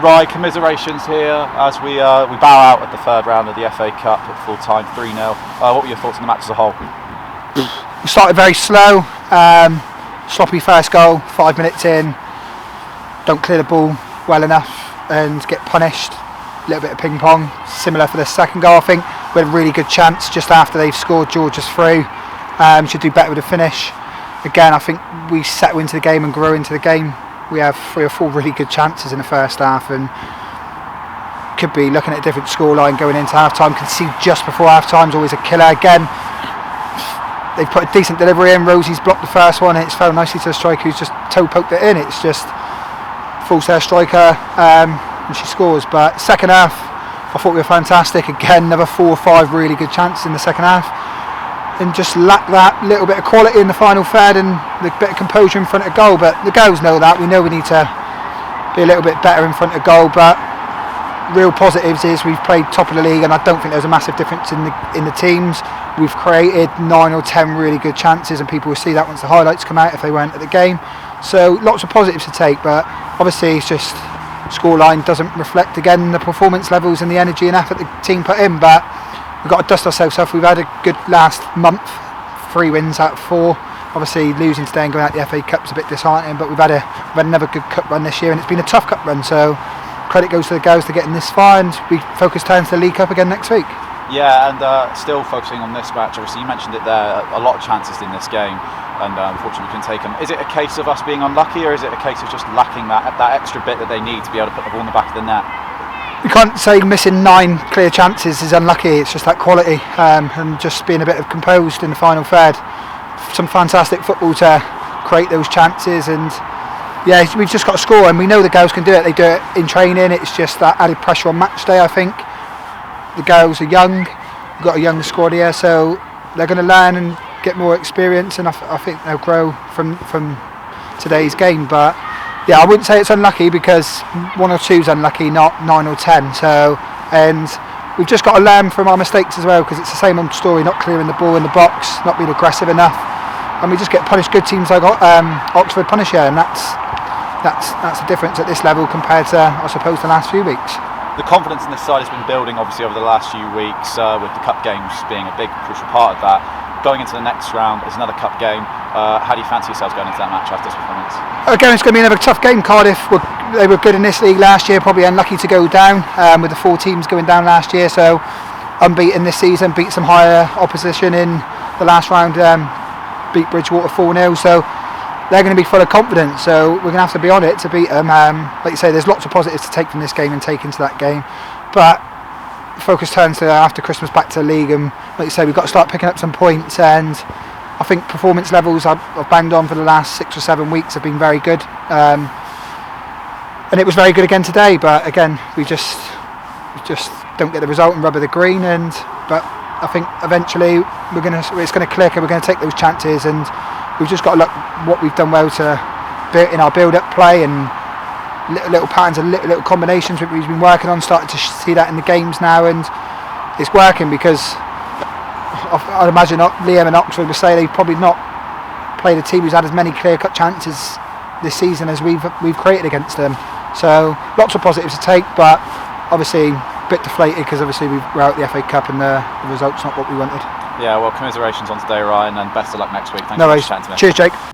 Right, commiserations here as we bow out at the third round of the FA Cup at full time, 3-0. What were your thoughts on the match as a whole? We started very slow, sloppy first goal, 5 minutes in, don't clear the ball well enough and get punished. A little bit of ping pong, similar for the second goal. I think we had a really good chance just after they've scored. George is through, should do better with the finish. Again, I think we settle into the game and grow into the game. We have 3 or 4 really good chances in the first half and could be looking at a different scoreline going into half time. Can see just before half time is always a killer. Again, they've put a decent delivery in. Rosie's blocked the first one and it's fell nicely to the striker who's just toe poked it in. It's just falls to her striker and she scores. But second half I thought we were fantastic. Again, another 4 or 5 really good chances in the second half and just lack that little bit of quality in the final third and the bit of composure in front of goal. But the girls know that. We know we need to be a little bit better in front of goal, but real positives is we've played top of the league and I don't think there's a massive difference in the teams. We've created 9 or 10 really good chances and people will see that once the highlights come out if they weren't at the game. So lots of positives to take, but obviously it's just scoreline doesn't reflect again the performance levels and the energy and effort the team put in. But we've got to dust ourselves off. We've had a good last month, 3 wins out of 4. Obviously losing today and going out the FA Cup's a bit disheartening, but we've had another good cup run this year and it's been a tough cup run, so credit goes to the girls for getting this far and we focus turns to the League Cup again next week. Yeah, and still focusing on this match, obviously you mentioned it there, a lot of chances in this game and unfortunately we couldn't take them. Is it a case of us being unlucky or is it a case of just lacking that extra bit that they need to be able to put the ball in the back of the net? You can't say missing 9 clear chances is unlucky, it's just that quality and just being a bit of composed in the final third. Some fantastic football to create those chances and yeah, we've just got to score and we know the girls can do it. They do it in training, it's just that added pressure on match day. I think the girls are young, we've got a young squad here, so they're going to learn and get more experience and I think they'll grow from today's game. But yeah, I wouldn't say it's unlucky because 1 or 2 is unlucky, not 9 or 10. So, and we've just got to learn from our mistakes as well because it's the same old story, not clearing the ball in the box, not being aggressive enough, and we just get punished. Good teams like Oxford punish here, and that's the difference at this level compared to, I suppose, the last few weeks. The confidence in this side has been building obviously over the last few weeks with the cup games being a big crucial part of that. Going into the next round is another cup game. How do you fancy yourselves going into that match after this performance? Again, it's going to be another tough game. Cardiff, they were good in this league last year, probably unlucky to go down with the 4 teams going down last year. So unbeaten this season, beat some higher opposition in the last round, beat Bridgewater 4-0. So they're going to be full of confidence. So we're going to have to be on it to beat them. Like you say, there's lots of positives to take from this game and take into that game. But focus turns to after Christmas back to the league, and like you say, we've got to start picking up some points. And I think performance levels I've banged on for the last 6 or 7 weeks have been very good, and it was very good again today. But again, we just don't get the result and rubber the green. But I think eventually it's going to click, and we're going to take those chances. And we've just got to look what we've done well in our build-up play and little patterns and little combinations that we've been working on, starting to see that in the games now, and it's working because I'd imagine Liam and Oxford would say they've probably not played a team who's had as many clear-cut chances this season as we've created against them. So lots of positives to take, but obviously a bit deflated because obviously we're out the FA Cup and the result's not what we wanted. Yeah, well, commiserations on today, Ryan, and best of luck next week. Thank you for chatting to me. Cheers, Jake.